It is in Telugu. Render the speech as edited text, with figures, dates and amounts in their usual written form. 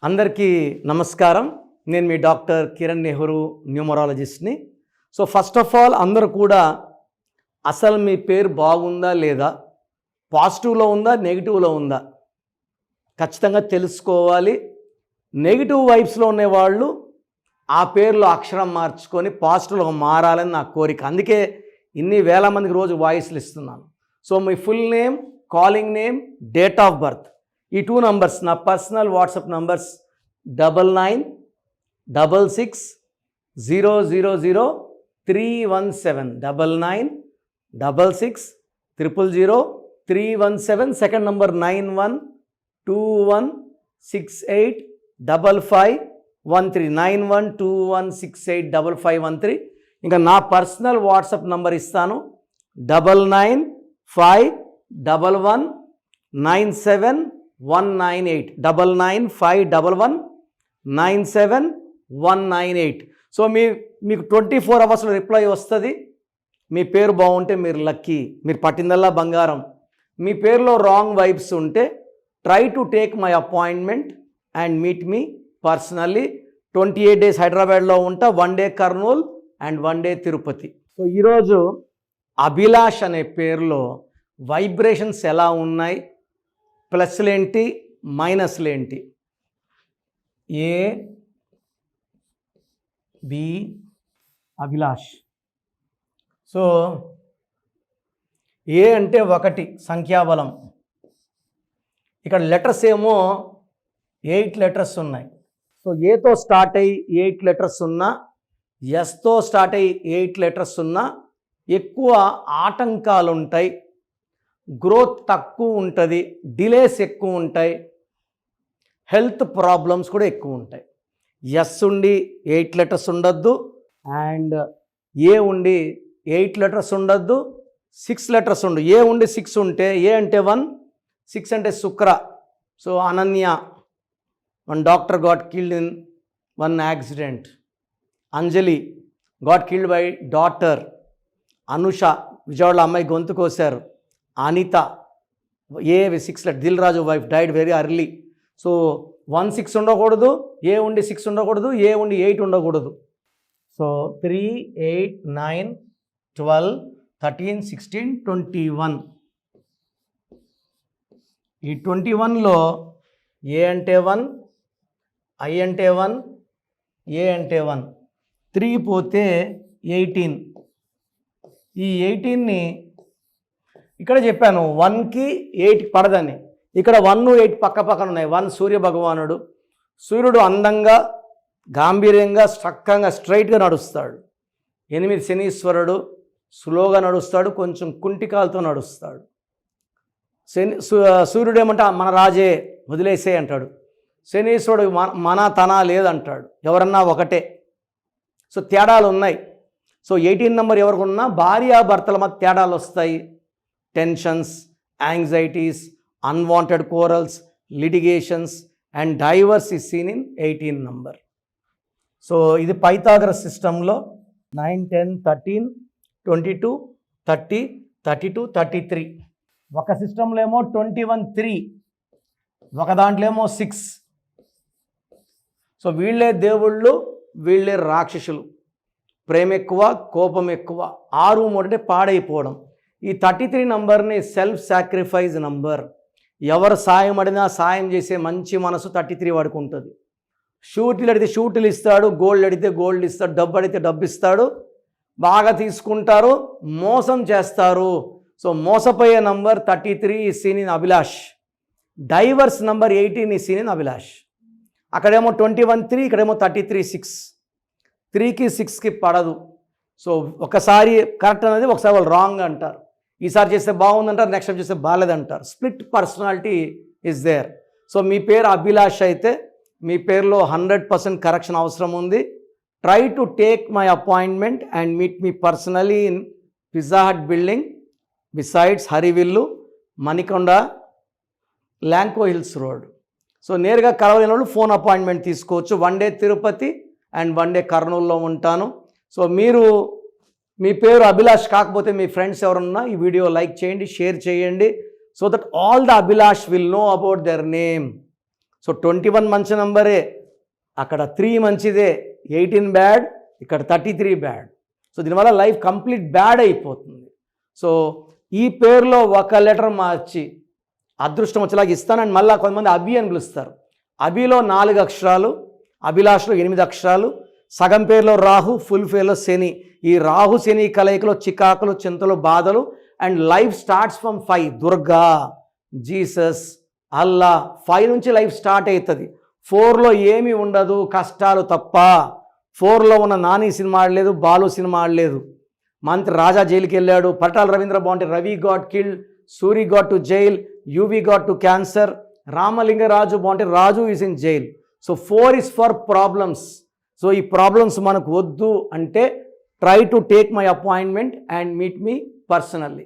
అందరికీ నమస్కారం. నేను మీ డాక్టర్ కిరణ్ నెహ్రూ, న్యూమరాలజిస్ట్ని. సో ఫస్ట్ ఆఫ్ ఆల్ అందరూ కూడా అసలు మీ పేరు బాగుందా లేదా, పాజిటివ్లో ఉందా నెగిటివ్లో ఉందా ఖచ్చితంగా తెలుసుకోవాలి. నెగిటివ్ వైబ్స్లో ఉండేవాళ్ళు ఆ పేరులో అక్షరం మార్చుకొని పాజిటివ్లో మారాలని నా కోరిక. అందుకే ఇన్ని వేల మందికి రోజు వాయిస్లు ఇస్తున్నాను. So me full name, calling name, date of birth, ఈ 2 నంబర్స్ నా personal WhatsApp numbers 9966000317 9966000317. Second number 9121685513 9121685513. ఇంకా నా పర్సనల్ వాట్సాప్ నంబర్ ఇస్తాను 9951197198 9951197198. సో మీకు 24 అవర్స్లో రిప్లై వస్తుంది. మీ పేరు బాగుంటే మీరు లక్కీ, మీరు పట్టిందల్లా బంగారం. మీ పేరులో రాంగ్ వైబ్స్ ఉంటే try to take my appointment and meet me personally. 28 days హైదరాబాద్లో ఉంటా, 1 day Kurnool and 1 day Tirupati. So ఈరోజు అభిలాష్ అనే పేరులో వైబ్రేషన్స్ ఎలా ఉన్నాయి, ప్లస్లేంటి మైనస్లేంటి. A B Abhilash. So A అంటే 1 సంఖ్యాబలం. ఇక్కడ లెటర్స్ ఏమో 8 letters ఉన్నాయి. సో ఏతో స్టార్ట్ అయ్యి 8 letters ఉన్నా, ఎస్తో స్టార్ట్ అయ్యి 8 letters ఉన్నా ఎక్కువ ఆటంకాలు ఉంటాయి, గ్రోత్ తక్కువ ఉంటుంది, డిలేస్ ఎక్కువ ఉంటాయి, హెల్త్ ప్రాబ్లమ్స్ కూడా ఎక్కువ ఉంటాయి. ఎస్ ఉండి 8 letters ఉండొద్దు, అండ్ ఏ ఉండి 8 letters ఉండొద్దు, 6 letters ఉండు. ఏ ఉండి 6 ఉంటే, ఏ అంటే 1, 6 అంటే Shukra. So Ananya, 1 doctor got killed in 1 accident. Anjali got killed by daughter. Anusha, విజయవాడలో అమ్మాయి గొంతు కోశారు. Anitha, A 6 letters. Dil Raju wife died very early. So 1 6 ఉండకూడదు, ఏ ఉండి 6 ఉండకూడదు, ఏ ఉండి 8 ఉండకూడదు. సో 3 8 9 12 13 16 21. ఈ 21లో ఏ అంటే 1, ఐ అంటే 1, ఏ అంటే 1, 3 పోతే 18. ఈ 18ని ఇక్కడ చెప్పాను 1కి 8 పడదని. ఇక్కడ 1 8 పక్క పక్కన ఉన్నాయి. 1 సూర్య భగవానుడు. సూర్యుడు అందంగా, గాంభీర్యంగా, స్ట్రైట్గా నడుస్తాడు. 8 శనీశ్వరుడు స్లోగా నడుస్తాడు, కొంచెం కుంటికాలతో నడుస్తాడు. సూర్యుడు ఏమంటే మన రాజే వదిలేసే అంటాడు. శనీశ్వరుడు మన తన లేదంటాడు. ఎవరన్నా ఒకటే. సో తేడాలు ఉన్నాయి. సో 18 నెంబర్ ఎవరికి ఉన్నా భార్యాభర్తల మధ్య తేడాలు వస్తాయి. Tensions, anxieties, unwanted corals, litigations and diverse is seen in 18 number. So ఇది పైథాగరస్ సిస్టంలో 9 10 13 22 30 32 33. ఒక సిస్టంలో ఏమో 21 3, ఒక దాంట్లో ఏమో 6. సో వీళ్ళే దేవుళ్ళు, వీళ్ళే రాక్షసులు. ప్రేమ ఎక్కువ, కోపం ఎక్కువ. 6 3 పాడైపోవడం. ఈ 33 నంబర్ని సెల్ఫ్ సాక్రిఫైస్ నంబర్. ఎవరు సాయం అడినా సాయం చేసే మంచి మనసు 33 వాడికి ఉంటుంది. షూట్లు అడిగితే షూట్లు ఇస్తాడు, గోల్డ్ అడిగితే గోల్డ్ ఇస్తాడు, డబ్బు అడిగితే డబ్బు ఇస్తాడు. బాగా తీసుకుంటారు, మోసం చేస్తారు. సో మోసపోయే నంబర్ 33 ఈ scene in Abhilash. Divorce number 18 ఈ సీన్ ఇన్ అభిలాష్. అక్కడేమో 21 3, ఇక్కడేమో 33 6. 3కి 6కి పడదు. సో ఒకసారి కరెక్ట్ అనేది, ఒకసారి వాళ్ళు రాంగ్ అంటారు. ఈసారి చేస్తే బాగుందంటారు, నెక్స్ట్ టైం చేస్తే బాగాలేదంటారు. Split personality is there. So మీ పేరు అభిలాష్ అయితే మీ పేరులో 100% కరెక్షన్ అవసరం ఉంది. Try to take my appointment and meet me personally in Pizza Hut building besides Harivillu, Manikonda, Lanco hills road. So నేరుగా కలవలేని వాళ్ళు ఫోన్ అపాయింట్మెంట్ తీసుకోవచ్చు. 1 day తిరుపతి అండ్ 1 day కర్నూలులో ఉంటాను. సో మీరు మీ పేరు అభిలాష్ కాకపోతే మీ ఫ్రెండ్స్ ఎవరన్నా ఈ వీడియో లైక్ చేయండి, షేర్ చేయండి. So that all the Abhilash will know about their name. So so 21 మంచి నంబరే, అక్కడ 3 మంచిదే, 18 బ్యాడ్, ఇక్కడ 33 బ్యాడ్. సో దీనివల్ల లైఫ్ కంప్లీట్ బ్యాడ్ అయిపోతుంది. సో ఈ పేరులో ఒక లెటర్ మార్చి అదృష్టం వచ్చేలాగా ఇస్తానని మళ్ళీ కొంతమంది అభి అని పిలుస్తారు. అభిలో 4 అక్షరాలు, అభిలాష్లో 8 అక్షరాలు, సగం పేరులో రాహు, ఫుల్ పేరులో శని. ఈ రాహు శని కలయికలో చికాకులు, చింతలు, బాధలు. And life starts from 5. Durga, Jesus, Allah. 5 నుంచి లైఫ్ స్టార్ట్ అవుతుంది. 4లో ఏమీ ఉండదు, కష్టాలు తప్ప. 4లో ఉన్న నాని సినిమా ఆడలేదు, బాలు సినిమా ఆడలేదు. మంత్రి రాజా జైలుకి వెళ్ళాడు. పటాల రవీంద్ర బాగుంటే Ravi got killed, Suri got to jail, Yuvi got to cancer. Ramalingaraju బాగుంటే Raju is in jail. So 4 is for problems. So ఈ ప్రాబ్లమ్స్ మనకు వద్దు అంటే try to take my appointment and meet me personally.